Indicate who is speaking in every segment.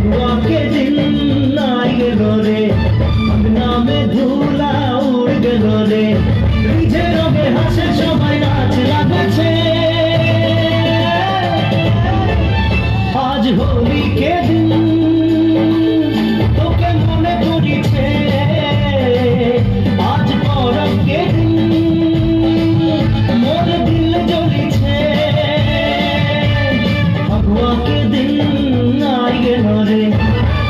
Speaker 1: फगुआ के दिन आई गेलो रे, अंगना में धूला उड़ गेलो रे, डीजे रंगे हासे सबाई नाच लागेछे। आज होली के दिन तोके मने पड़िछे, आज परब के दिन मोर दिल जलिछे। फगुआ के दिन आई गेलो रे,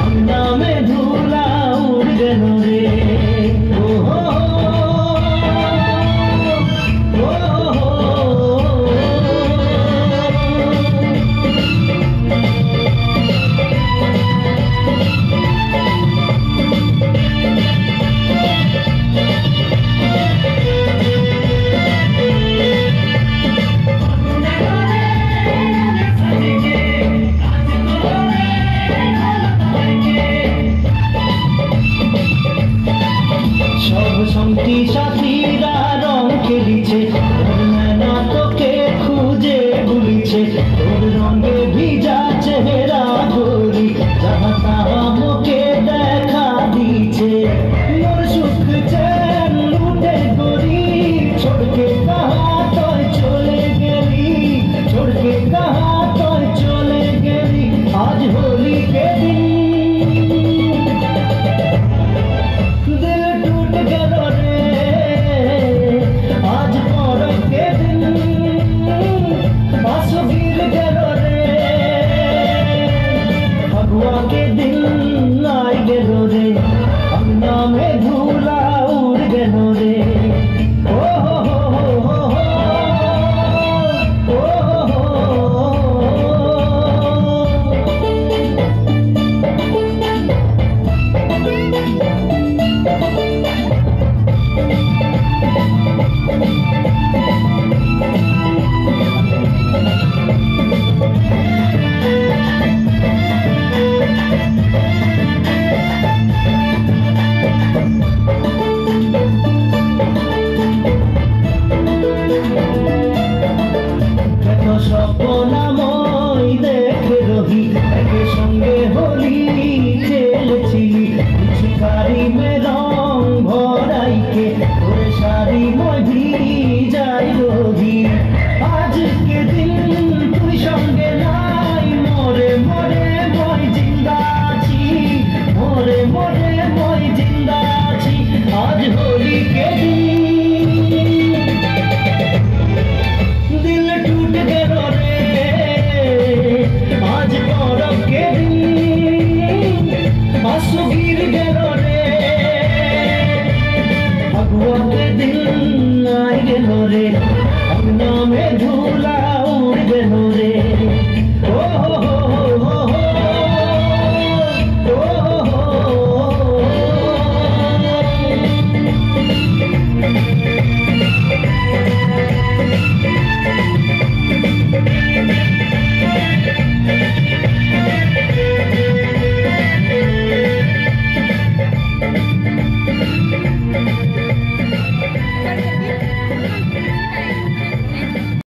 Speaker 1: अंगना में धूला उड़ गेलो रे। ओ हो संगती साथीरा रंग खेलिछे, तोर नैना तोके खुजे भुलिछे, तोर रंगे भिजा चेहरा गोरी जहाँ तहाँ मोके देखा दीछे। मोर सुख चैन लूटे गोरी, छोड़ के कहाँ तोय चले गेली, छोड़ के कहाँ तोय चले गेली। आज होली के दिन के दिन